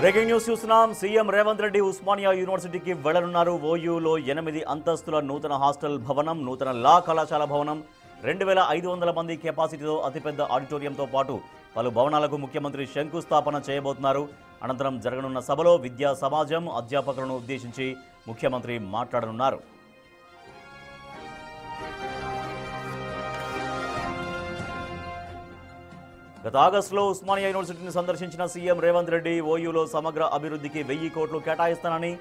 Breaking news చూస్తున్నాం. CM Revanth Reddy Osmania యూనివర్సిటీకి వెళ్లనున్నారు. ఓయూలో 8 అంతస్తుల నూతన హాస్టల్ భవనం, నూతన లా కళాశాల భవనం, 2500 మంది కెపాసిటీతో అతిపెద్ద ఆడిటోరియంతో పాటు పలు భవనాలకు ముఖ్యమంత్రి శంకుస్థాపన చేయబోతున్నారు. అనంతరం జరగనున్న సభలో విద్యా సమాజం, అధ్యాపకులను ఉద్దేశించి ముఖ్యమంత్రి మాట్లాడనున్నారు. గత ఆగస్టులో ఉస్మానియా యూనివర్సిటీని సందర్శించిన సీఎం రేవంత్ రెడ్డి ఓయూలో సమగ్ర అభివృద్ధికి 1000 కోట్లు కేటాయిస్తానని,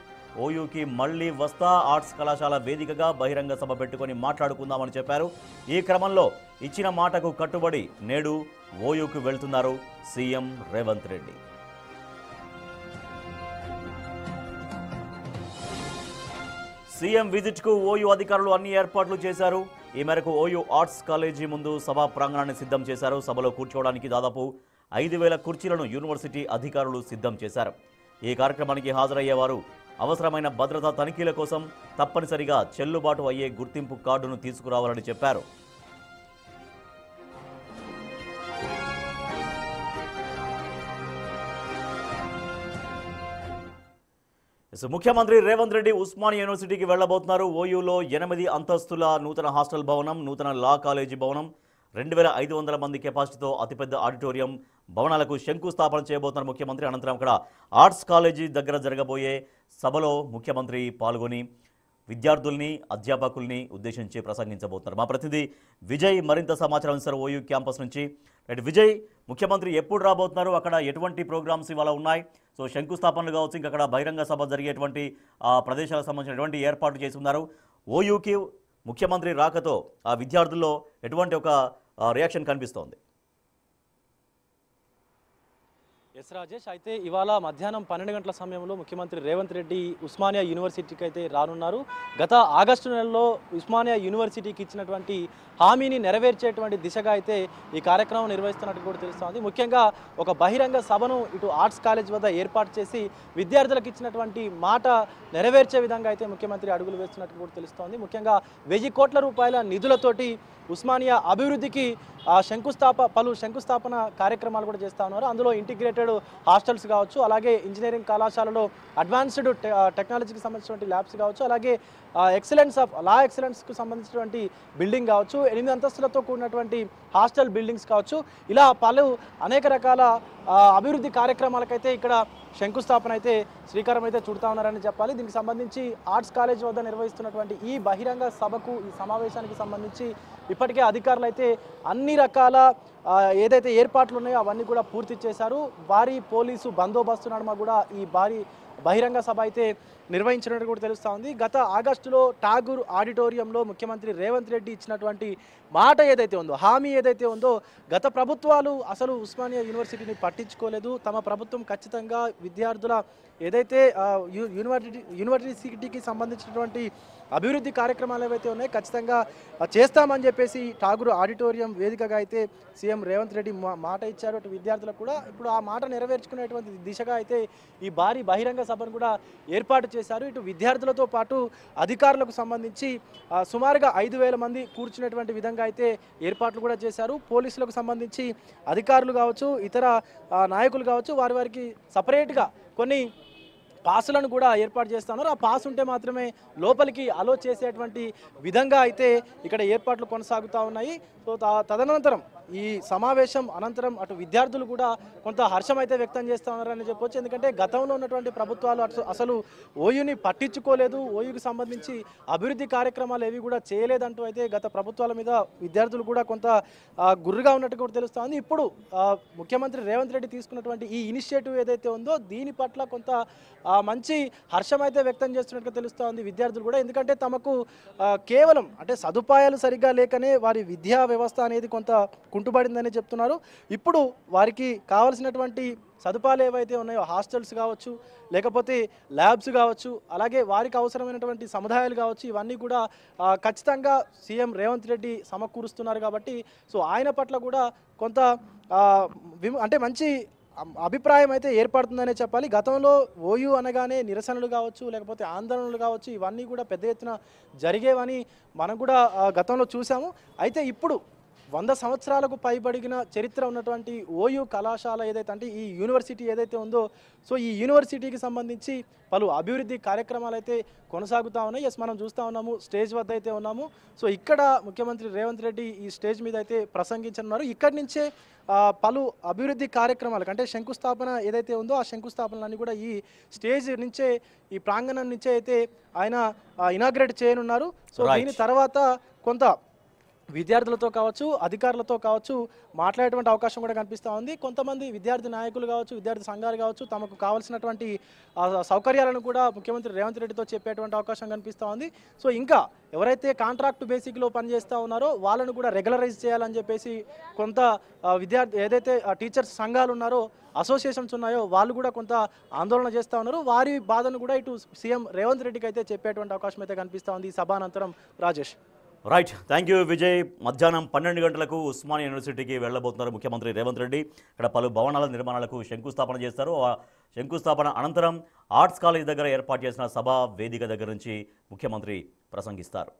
ఓయూకి మళ్లీ వస్తా, ఆర్ట్స్ కళాశాల వేదికగా బహిరంగ సభ పెట్టుకుని మాట్లాడుకుందామని చెప్పారు. ఈ క్రమంలో ఇచ్చిన మాటకు కట్టుబడి నేడు ఓయూకు వెళ్తున్నారు సీఎం రేవంత్ రెడ్డి. సీఎం విజిట్కు ఓయూ అధికారులు అన్ని ఏర్పాట్లు చేశారు. ఈ మేరకు ఓయూ ఆర్ట్స్ కాలేజీ ముందు సభా ప్రాంగణాన్ని సిద్ధం చేశారు. సభలో కూర్చోవడానికి దాదాపు 5000 కుర్చీలను యూనివర్సిటీ అధికారులు సిద్ధం చేశారు. ఈ కార్యక్రమానికి హాజరయ్యేవారు అవసరమైన భద్రతా తనిఖీల కోసం తప్పనిసరిగా చెల్లుబాటు అయ్యే గుర్తింపు కార్డును తీసుకురావాలని చెప్పారు. ముఖ్యమంత్రి రేవంత్ రెడ్డి ఉస్మానియా యూనివర్సిటీకి వెళ్లబోతున్నారు. ఓయూలో 8 అంతస్తుల నూతన హాస్టల్ భవనం, నూతన లా కాలేజీ భవనం, 2500 మంది కెపాసిటీతో అతిపెద్ద ఆడిటోరియం భవనాలకు శంకుస్థాపన చేయబోతున్నారు ముఖ్యమంత్రి. అనంతరం అక్కడ ఆర్ట్స్ కాలేజీ దగ్గర జరగబోయే సభలో ముఖ్యమంత్రి పాల్గొని విద్యార్థుల్ని, అధ్యాపకుల్ని ఉద్దేశించి ప్రసంగించబోతున్నారు. మా ప్రతినిధి విజయ్ మరింత సమాచారం ఇస్తారు ఓయూ క్యాంపస్ నుంచి. విజయ్, ముఖ్యమంత్రి ఎప్పుడు రాబోతున్నారు? అక్కడ ఎటువంటి ప్రోగ్రామ్స్ ఇవాళ ఉన్నాయి? సో శంకుస్థాపనలు కావచ్చు, ఇంకా అక్కడ బహిరంగ సభ జరిగేటువంటి ప్రదేశాలకు సంబంధించినటువంటి ఏర్పాట్లు చేసి ఉన్నారు. ఓయూకి ముఖ్యమంత్రి రాకతో ఆ విద్యార్థుల్లో ఎటువంటి ఒక రియాక్షన్ కనిపిస్తోంది? ఎస్ రాజేష్, అయితే ఇవాళ మధ్యాహ్నం 12 గంటల సమయంలో ముఖ్యమంత్రి రేవంత్ రెడ్డి ఉస్మానియా యూనివర్సిటీకి అయితే రానున్నారు. గత ఆగస్టు నెలలో ఉస్మానియా యూనివర్సిటీకి ఇచ్చినటువంటి హామీని నెరవేర్చేటువంటి దిశగా అయితే ఈ కార్యక్రమం నిర్వహిస్తున్నట్టు కూడా తెలుస్తోంది. ముఖ్యంగా ఒక బహిరంగ సభను ఇటు ఆర్ట్స్ కాలేజ్ వద్ద ఏర్పాటు చేసి విద్యార్థులకు ఇచ్చినటువంటి మాట నెరవేర్చే విధంగా అయితే ముఖ్యమంత్రి అడుగులు వేస్తున్నట్టు కూడా తెలుస్తోంది. ముఖ్యంగా 1000 కోట్ల రూపాయల నిధులతోటి ఉస్మానియా అభివృద్ధికి పలు శంకుస్థాపన కార్యక్రమాలు కూడా చేస్తూ ఉన్నారు. అందులో ఇంటిగ్రేటెడ్ హాస్టల్స్ కావచ్చు, అలాగే ఇంజనీరింగ్ కళాశాలలో అడ్వాన్స్డ్ టెక్నాలజీకి సంబంధించినటువంటి ల్యాబ్స్ కావచ్చు, అలాగే లా ఎక్సలెన్స్కు సంబంధించినటువంటి బిల్డింగ్ కావచ్చు, 8 అంతస్తులతో కూడినటువంటి హాస్టల్ బిల్డింగ్స్ కావచ్చు, ఇలా అనేక రకాల అభివృద్ధి కార్యక్రమాలకైతే ఇక్కడ శంకుస్థాపన అయితే శ్రీకారం అయితే చుడతా ఉన్నారని చెప్పాలి. దీనికి సంబంధించి ఆర్ట్స్ కాలేజ్ వద్ద నిర్వహిస్తున్నటువంటి ఈ బహిరంగ సభకు, ఈ సమావేశానికి సంబంధించి ఇప్పటికే అధికారులు అయితే అన్ని రకాల ఏదైతే ఏర్పాట్లు ఉన్నాయో అవన్నీ కూడా పూర్తి చేశారు. భారీ పోలీసు బందోబస్తు నడుమ కూడా ఈ బహిరంగ సభ అయితే నిర్వహించినట్టు కూడా తెలుస్తూ ఉంది. గత ఆగస్టులో ఠాగూర్ ఆడిటోరియంలో ముఖ్యమంత్రి రేవంత్ రెడ్డి ఇచ్చినటువంటి మాట ఏదైతే ఉందో, హామీ ఏదైతే ఉందో, గత ప్రభుత్వాలు అసలు ఉస్మానియా యూనివర్సిటీని పట్టించుకోలేదు. తమ ప్రభుత్వం ఖచ్చితంగా విద్యార్థుల ఏదైతే యూనివర్సిటీకి సంబంధించినటువంటి అభివృద్ధి కార్యక్రమాలు ఏవైతే ఉన్నాయో ఖచ్చితంగా చేస్తామని చెప్పేసి ఠాగూర్ ఆడిటోరియం వేదికగా అయితే సీఎం రేవంత్ రెడ్డి మాట ఇచ్చారు అటు విద్యార్థులకు కూడా. ఇప్పుడు ఆ మాట నెరవేర్చుకునేటువంటి దిశగా అయితే ఈ భారీ బహిరంగ సభను కూడా ఏర్పాటు చేశారు. ఇటు విద్యార్థులతో పాటు అధికారులకు సంబంధించి సుమారుగా 5000 మంది కూర్చునేటువంటి విధంగా అయితే ఏర్పాట్లు కూడా చేశారు. పోలీసులకు సంబంధించి అధికారులు కావచ్చు, ఇతర నాయకులు కావచ్చు, వారికి సపరేట్గా కొన్ని పాసులను కూడా ఏర్పాటు చేస్తున్నారు. ఆ పాస్ ఉంటే మాత్రమే లోపలికి అలో చేసేటువంటి విధంగా అయితే ఇక్కడ ఏర్పాట్లు కొనసాగుతూ ఉన్నాయి. సో తదనంతరం ఈ సమావేశం అనంతరం అటు విద్యార్థులు కూడా కొంత హర్షం అయితే వ్యక్తం చేస్తూ ఉన్నారని చెప్పొచ్చు. ఎందుకంటే గతంలో ఉన్నటువంటి ప్రభుత్వాలు అసలు ఓయూని పట్టించుకోలేదు, ఓయూకి సంబంధించి అభివృద్ధి కార్యక్రమాలు ఏవి కూడా చేయలేదంటూ అయితే గత ప్రభుత్వాల మీద విద్యార్థులు కూడా కొంత గుర్రుగా ఉన్నట్టు కూడా తెలుస్తోంది. ఇప్పుడు ముఖ్యమంత్రి రేవంత్ రెడ్డి తీసుకున్నటువంటి ఈ ఇనిషియేటివ్ ఏదైతే ఉందో దీని పట్ల కొంత మంచి హర్షం అయితే వ్యక్తం చేస్తున్నట్టుగా తెలుస్తోంది విద్యార్థులు కూడా. ఎందుకంటే తమకు కేవలం అంటే సదుపాయాలు సరిగ్గా లేకనే వారి విద్యా వ్యవస్థ అనేది కొంత కుంటుపడిందని చెప్తున్నారు. ఇప్పుడు వారికి కావాల్సినటువంటి సదుపాయాలు ఏవైతే ఉన్నాయో, హాస్టల్స్ కావచ్చు, లేకపోతే ల్యాబ్స్ కావచ్చు, అలాగే వారికి అవసరమైనటువంటి సముదాయాలు కావచ్చు, ఇవన్నీ కూడా ఖచ్చితంగా సీఎం రేవంత్ రెడ్డి సమకూరుస్తున్నారు. కాబట్టి సో ఆయన పట్ల కూడా కొంత అంటే మంచి అభిప్రాయం అయితే ఏర్పడుతుందనే చెప్పాలి. గతంలో ఓయూ అనగానే నిరసనలు కావచ్చు, లేకపోతే ఆందోళనలు కావచ్చు, ఇవన్నీ కూడా పెద్ద ఎత్తున జరిగేవని మనం కూడా గతంలో చూసాము. అయితే ఇప్పుడు 100 సంవత్సరాలకు పైబడిన చరిత్ర ఉన్నటువంటి ఓయూ కళాశాల ఏదైతే అంటే ఈ యూనివర్సిటీ ఏదైతే ఉందో సో ఈ యూనివర్సిటీకి సంబంధించి పలు అభివృద్ధి కార్యక్రమాలు అయితే కొనసాగుతూ ఉన్నాయి. ఎస్, మనం చూస్తూ ఉన్నాము, స్టేజ్ వద్ద అయితే ఉన్నాము. సో ఇక్కడ ముఖ్యమంత్రి రేవంత్ రెడ్డి ఈ స్టేజ్ మీద అయితే ప్రసంగించనున్నారు. ఇక్కడి నుంచే పలు అభివృద్ధి కార్యక్రమాలకు అంటే శంకుస్థాపన ఏదైతే ఉందో ఆ శంకుస్థాపనలన్నీ కూడా ఈ స్టేజ్ నుంచే ఈ ప్రాంగణం నుంచే అయితే ఆయన ఇనాగ్రేట్ చేయనున్నారు. సో దీని తర్వాత కొంత విద్యార్థులతో కావచ్చు, అధికారులతో కావచ్చు మాట్లాడేటువంటి అవకాశం కూడా కనిపిస్తూ ఉంది. కొంతమంది విద్యార్థి నాయకులు కావచ్చు, విద్యార్థి సంఘాలు కావచ్చు తమకు కావాల్సినటువంటి సౌకర్యాలను కూడా ముఖ్యమంత్రి రేవంత్ రెడ్డితో చెప్పేటువంటి అవకాశం కనిపిస్తూ ఉంది. సో ఇంకా ఎవరైతే కాంట్రాక్ట్ బేసిక్లో పనిచేస్తూ ఉన్నారో వాళ్ళను కూడా రెగ్యులరైజ్ చేయాలని చెప్పేసి కొంత విద్యార్థి ఏదైతే టీచర్స్ సంఘాలు ఉన్నారో అసోసియేషన్స్ ఉన్నాయో వాళ్ళు కూడా కొంత ఆందోళన చేస్తూ ఉన్నారు. వారి బాధను కూడా ఇటు సీఎం రేవంత్ రెడ్డికి అయితే చెప్పేటువంటి అవకాశం అయితే కనిపిస్తూ ఉంది ఈ సభానంతరం. Rajesh. Right, thank you Vijay. మధ్యాహ్నం 12 గంటలకు ఉస్మానియా యూనివర్సిటీకి వెళ్ళబోతున్నారు ముఖ్యమంత్రి రేవంత్ రెడ్డి. ఇక్కడ పలు భవనాల నిర్మాణాలకు శంకుస్థాపన చేస్తారు. ఆ శంకుస్థాపన అనంతరం ఆర్ట్స్ కాలేజ్ దగ్గర ఏర్పాటు చేసిన సభా వేదిక దగ్గర నుంచి ముఖ్యమంత్రి ప్రసంగిస్తారు.